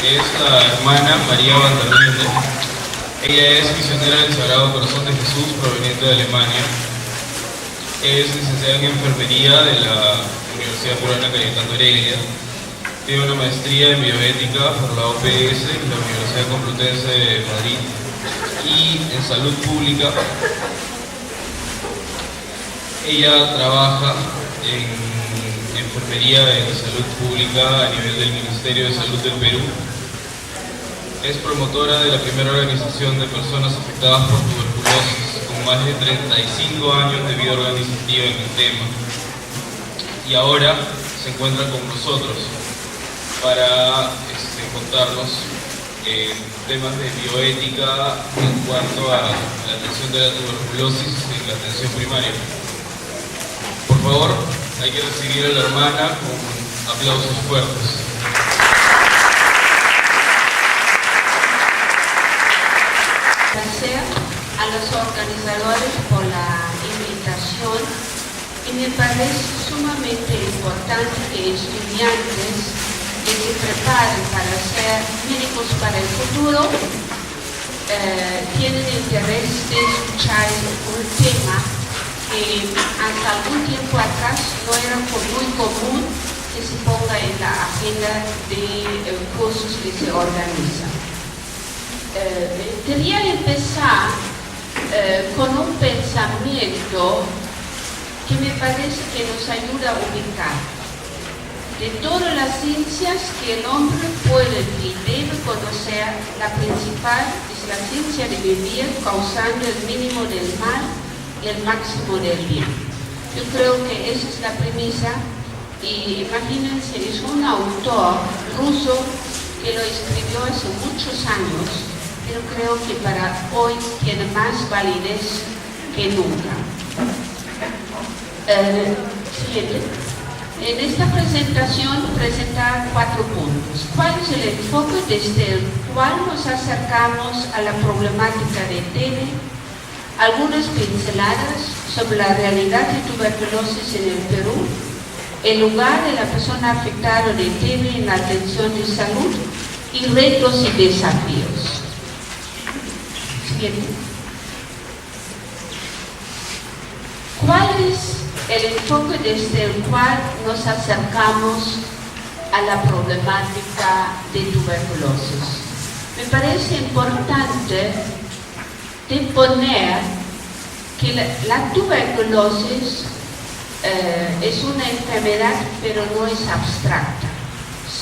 es la hermana María Vanderlinde. Ella es misionera del Sagrado Corazón de Jesús, proveniente de Alemania. Es licenciada en enfermería de la Universidad Peruana Cayetano Heredia. Tiene una maestría en bioética por la OPS, la Universidad Complutense de Madrid, y en salud pública. Ella trabaja en enfermería en salud pública a nivel del Ministerio de Salud del Perú. Es promotora de la primera organización de personas afectadas por tuberculosis, con más de 35 años de vida organizativa en el tema. Y ahora se encuentra con nosotros para contarnos temas de bioética en cuanto a la atención de la tuberculosis en la atención primaria. Por favor, hay que recibir a la hermana con aplausos fuertes. Gracias a los organizadores por la invitación, y me parece sumamente importante que estudiantes que se preparen para ser médicos para el futuro tienen interés de escuchar un tema que hasta algún tiempo atrás no era muy común que se ponga en la agenda de cursos que se organizan. Quería empezar con un pensamiento que me parece que nos ayuda a ubicar. De todas las ciencias que el hombre puede y debe conocer, la principal es la ciencia de vivir causando el mínimo del mal y el máximo del bien. Yo creo que esa es la premisa, y imagínense, es un autor ruso que lo escribió hace muchos años, pero creo que para hoy tiene más validez que nunca. Siguiente. En esta presentación presentar 4 puntos. ¿Cuál es el enfoque desde el cual nos acercamos a la problemática de TB? Algunas pinceladas sobre la realidad de tuberculosis en el Perú, el lugar de la persona afectada de TB en la atención de salud y retos y desafíos. Siguiente. ¿Cuál es el enfoque desde el cual nos acercamos a la problemática de tuberculosis? Me parece importante de poner que la tuberculosis es una enfermedad, pero no es abstracta,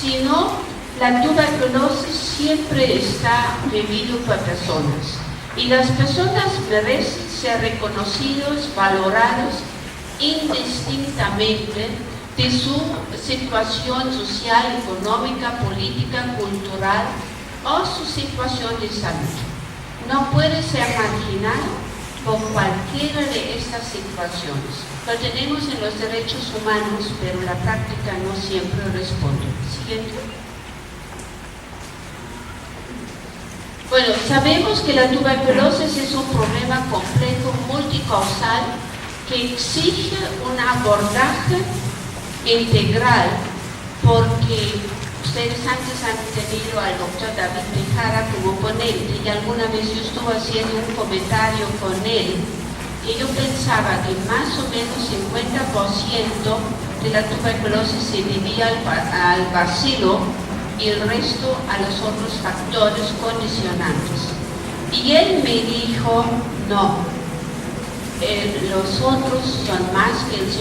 sino la tuberculosis siempre está vivido por personas, y las personas merecen ser reconocidos, valorados indistintamente de su situación social, económica, política, cultural o su situación de salud. No puede ser marginado por cualquiera de estas situaciones. Lo tenemos en los derechos humanos, pero la práctica no siempre responde. Siguiente. Bueno, sabemos que la tuberculosis es un problema complejo, multicausal, que exige un abordaje integral, porque ustedes antes han tenido al doctor David Tejada como ponente, y alguna vez yo estuve haciendo un comentario con él, que yo pensaba que más o menos 50% de la tuberculosis se debía al bacilo y el resto a los otros factores condicionantes. Y él me dijo, no, los otros son más que el 50%.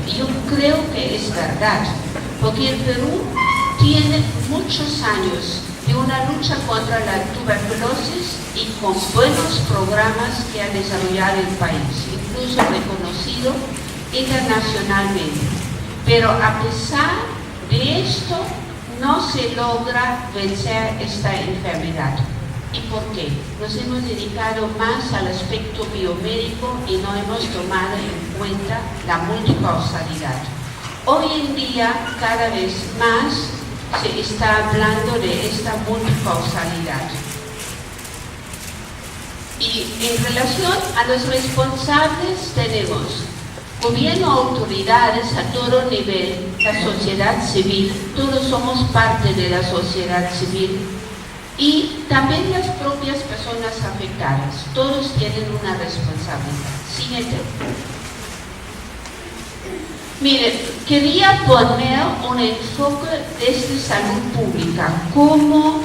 Y yo creo que es verdad, porque el Perú tiene muchos años de una lucha contra la tuberculosis y con buenos programas que ha desarrollado el país, incluso reconocido internacionalmente. Pero a pesar de esto, no se logra vencer esta enfermedad. ¿Y por qué? Nos hemos dedicado más al aspecto biomédico y no hemos tomado en cuenta la multicausalidad. Hoy en día, cada vez más, se está hablando de esta multicausalidad. Y en relación a los responsables tenemos gobierno, autoridades a todo nivel, la sociedad civil, todos somos parte de la sociedad civil, y también las propias personas afectadas, todos tienen una responsabilidad. Siguiente. Mire, quería poner un enfoque desde salud pública, cómo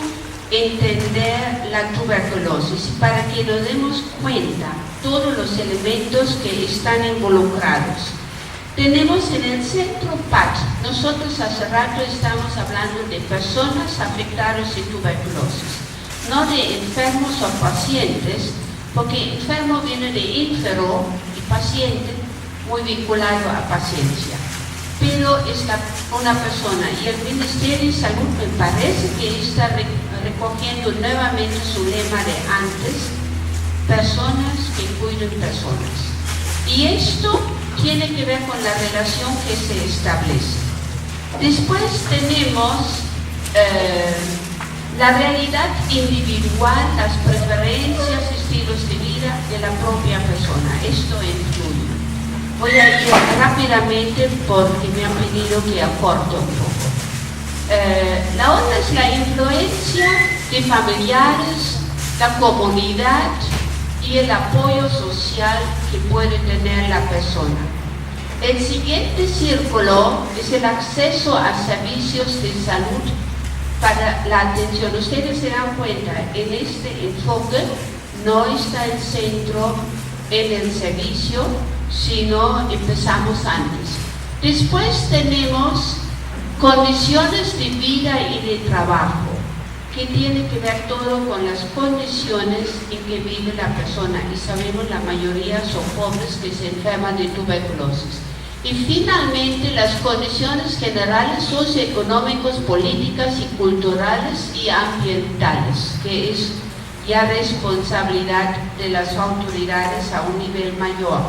entender la tuberculosis, para que nos demos cuenta todos los elementos que están involucrados. Tenemos en el centro PAT, nosotros hace rato estamos hablando de personas afectadas de tuberculosis, no de enfermos o pacientes, porque enfermo viene de ínfero y paciente muy vinculado a paciencia. Pero es una persona, y el Ministerio de Salud me parece que está recogiendo nuevamente su lema de antes, personas que cuiden personas. Y esto tiene que ver con la relación que se establece. Después tenemos la realidad individual, las preferencias, estilos de vida de la propia persona. Esto influye. Voy a ir rápidamente porque me han pedido que acorte un poco. La otra es la influencia de familiares, la comunidad y el apoyo social que puede tener la persona. El siguiente círculo es el acceso a servicios de salud para la atención. Ustedes se dan cuenta, en este enfoque no está el centro en el servicio, sino empezamos antes. Después tenemos condiciones de vida y de trabajo, que tiene que ver todo con las condiciones en que vive la persona, y sabemos la mayoría son pobres que se enferman de tuberculosis. Y finalmente las condiciones generales socioeconómicas, políticas y culturales y ambientales, que es ya responsabilidad de las autoridades a un nivel mayor.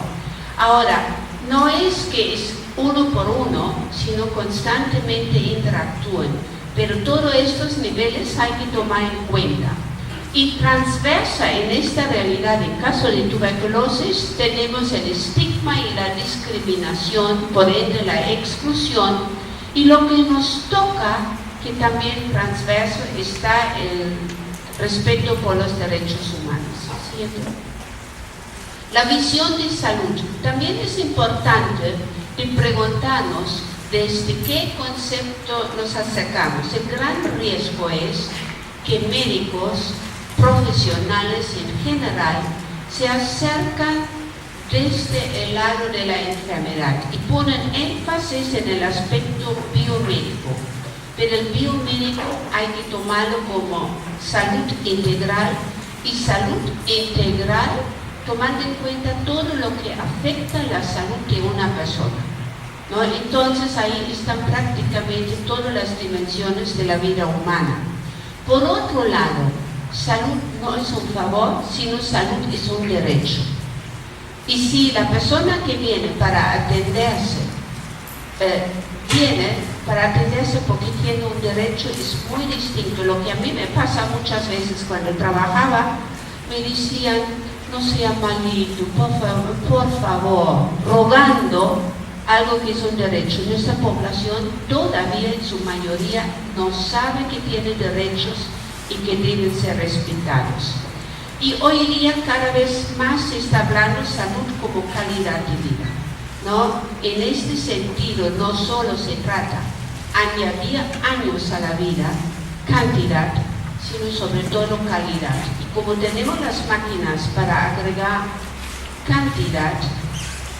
Ahora, no es que es uno por uno, sino constantemente interactúan, pero todos estos niveles hay que tomar en cuenta. Y transversa en esta realidad, en caso de tuberculosis, tenemos el estigma y la discriminación, por ende la exclusión, y lo que nos toca, que también transverso, está el respeto por los derechos humanos. ¿Cierto? La visión de salud. También es importante de preguntarnos desde qué concepto nos acercamos. El gran riesgo es que médicos, profesionales en general, se acercan desde el lado de la enfermedad y ponen énfasis en el aspecto biomédico. Pero el biomédico hay que tomarlo como salud integral, y salud integral tomando en cuenta todo lo que afecta la salud de una persona, ¿no? Entonces ahí están prácticamente todas las dimensiones de la vida humana. Por otro lado, salud no es un favor, sino salud es un derecho. Y si la persona que viene para atenderse, porque tiene un derecho, es muy distinto. Lo que a mí me pasa muchas veces cuando trabajaba, me decían, no sea malito, por favor, rogando algo que es un derecho. Nuestra población todavía en su mayoría no sabe que tiene derechos y que deben ser respetados. Y hoy día cada vez más se está hablando de salud como calidad de vida, ¿no? En este sentido no solo se trata de añadir años a la vida, cantidad, sino sobre todo calidad. Y como tenemos las máquinas para agregar cantidad,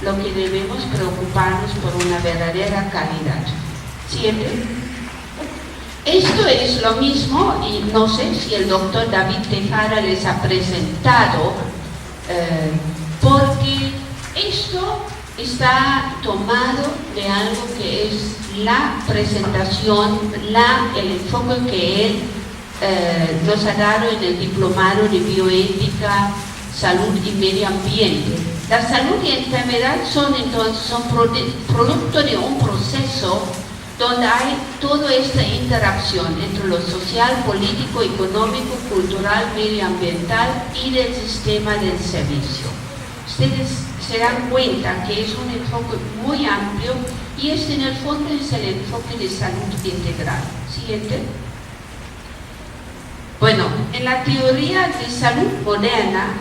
lo que debemos preocuparnos por una verdadera calidad. ¿Siempre? Esto es lo mismo, y no sé si el doctor David Tejada les ha presentado, porque esto está tomado de algo que es la presentación, el enfoque que él nos ha dado en el diplomado de bioética, salud y medio ambiente. La salud y enfermedad son producto de un proceso donde hay toda esta interacción entre lo social, político, económico, cultural, medioambiental y del sistema del servicio. Ustedes se dan cuenta que es un enfoque muy amplio y este en el fondo es el enfoque de salud integral. Siguiente. Bueno, en la teoría de salud moderna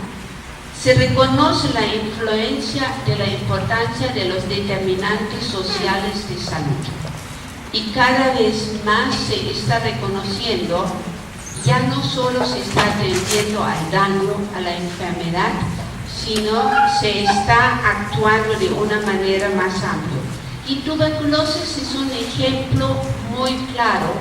se reconoce la influencia de la importancia de los determinantes sociales de salud y cada vez más se está reconociendo, ya no solo se está atendiendo al daño, a la enfermedad, sino se está actuando de una manera más amplia. Y tuberculosis es un ejemplo muy claro,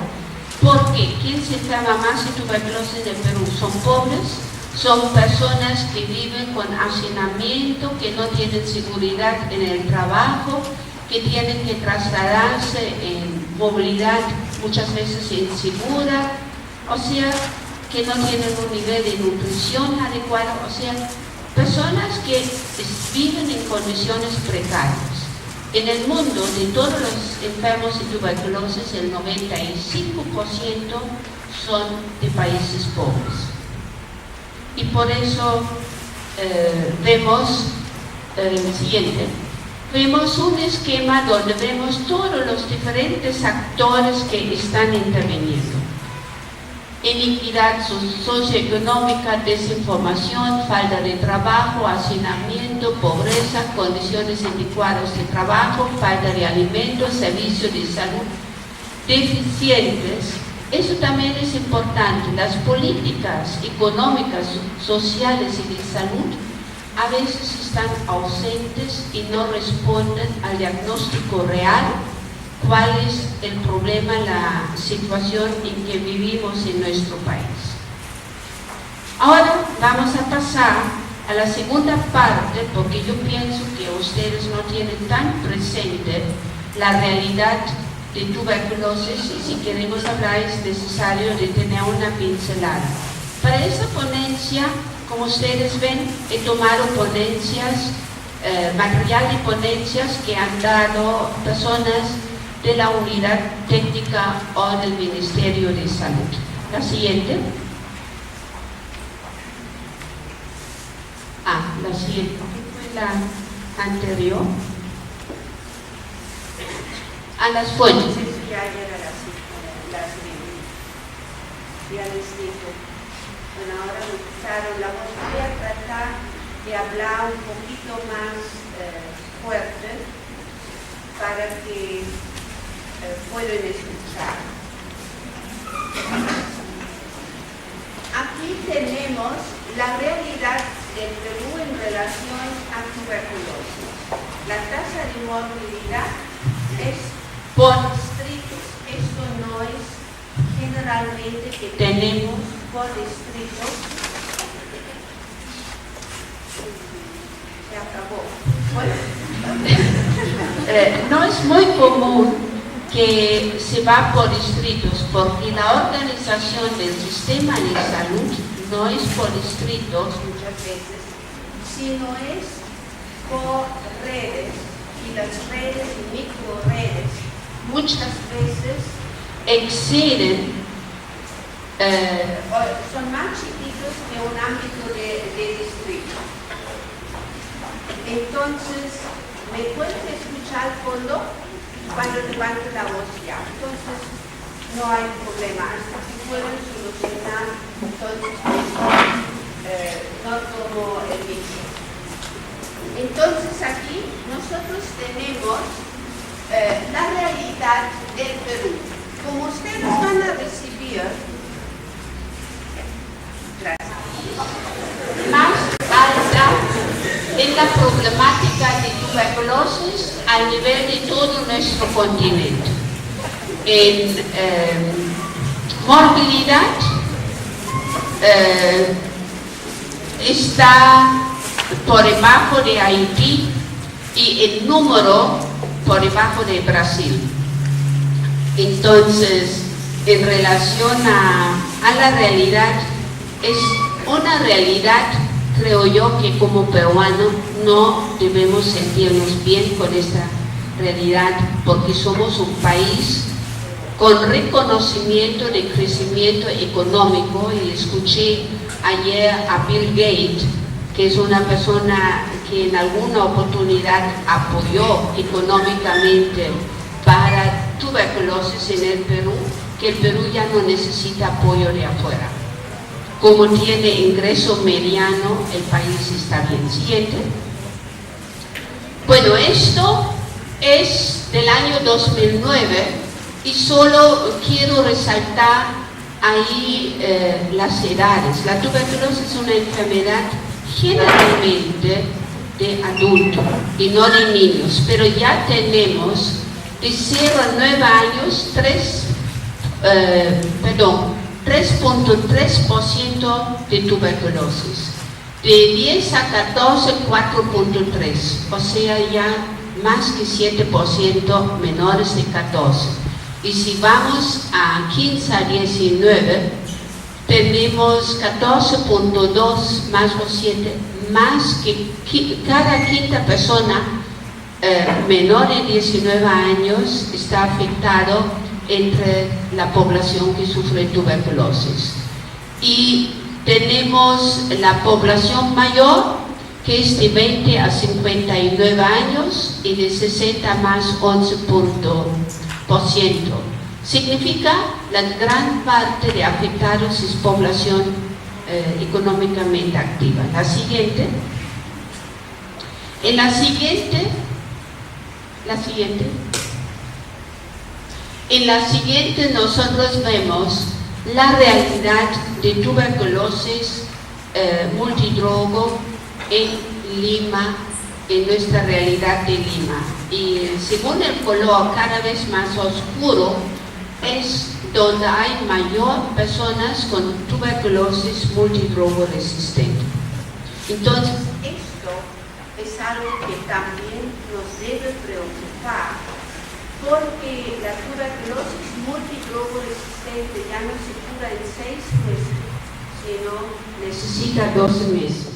porque ¿quién se enferma más de tuberculosis en el Perú? Son pobres, son personas que viven con hacinamiento, que no tienen seguridad en el trabajo, que tienen que trasladarse en movilidad muchas veces insegura, o sea, que no tienen un nivel de nutrición adecuado, o sea, personas que viven en condiciones precarias. En el mundo, de todos los enfermos de tuberculosis, el 95% son de países pobres. Y por eso vemos el siguiente. Vemos un esquema donde vemos todos los diferentes actores que están interviniendo. Iniquidad socioeconómica, desinformación, falta de trabajo, hacinamiento, pobreza, condiciones inadecuadas de trabajo, falta de alimentos, servicios de salud deficientes. Eso también es importante. Las políticas económicas, sociales y de salud a veces están ausentes y no responden al diagnóstico real. ¿Cuál es el problema, la situación en que vivimos en nuestro país? Ahora vamos a pasar a la segunda parte, porque yo pienso que ustedes no tienen tan presente la realidad de tuberculosis y si queremos hablar es necesario de tener una pincelada. Para esa ponencia, como ustedes ven, he tomado ponencias, material de ponencias que han dado personas de la unidad técnica o del Ministerio de Salud. La siguiente. La siguiente. ¿Qué fue la anterior? A las fuentes. Ya era ya les digo. Bueno, ahora me gustaron la voz. Voy a tratar de hablar un poquito más fuerte para que puedan escuchar. Aquí tenemos la realidad del Perú en relación a tuberculosis. La tasa de morbilidad es por distritos. Esto no es generalmente que tenemos por distritos. Se acabó. Bueno. No es muy común que se va por distritos, porque la organización del sistema de salud no es por distritos muchas veces, sino es por redes, y las redes y microredes muchas veces exceden, son más chiquitos que un ámbito de distrito. Entonces, ¿me puedes escuchar fondo? Cuando levante la voz ya. Entonces, no hay problema. Hasta que puedan solucionar, entonces, no tomo el micro. Entonces, aquí nosotros tenemos la realidad del Perú. Como ustedes van a recibir, más alta en la problemática de tuberculosis a nivel de todo nuestro continente. En morbilidad está por debajo de Haití y en número por debajo de Brasil. Entonces, en relación a la realidad, es una realidad, creo yo, que como peruanos no debemos sentirnos bien con esta realidad, porque somos un país con reconocimiento de crecimiento económico, y escuché ayer a Bill Gates, que es una persona que en alguna oportunidad apoyó económicamente para tuberculosis en el Perú, que el Perú ya no necesita apoyo de afuera. Como tiene ingreso mediano, el país está bien. Siguiente. Bueno, esto es del año 2009 y solo quiero resaltar ahí las edades. La tuberculosis es una enfermedad generalmente de adultos y no de niños, pero ya tenemos de 0 a 9 años 3.3% de tuberculosis, de 10 a 14 4.3, o sea ya más que 7% menores de 14. Y si vamos a 15 a 19, tenemos 14.2 más o 7, más que cada quinta persona menor de 19 años está afectado entre la población que sufre tuberculosis. Y tenemos la población mayor, que es de 20 a 59 años y de 60 más 11%. Significa la gran parte de afectados es población económicamente activa. La siguiente. En la siguiente. En la siguiente nosotros vemos la realidad de tuberculosis multidrogo en Lima, en nuestra realidad de Lima. Y según el color cada vez más oscuro, es donde hay mayor personas con tuberculosis multidrogo resistente. Entonces, esto es algo que también nos debe preocupar, porque la tuberculosis multidrogo resistente ya no se cura en 6 meses, sino necesita 12 meses.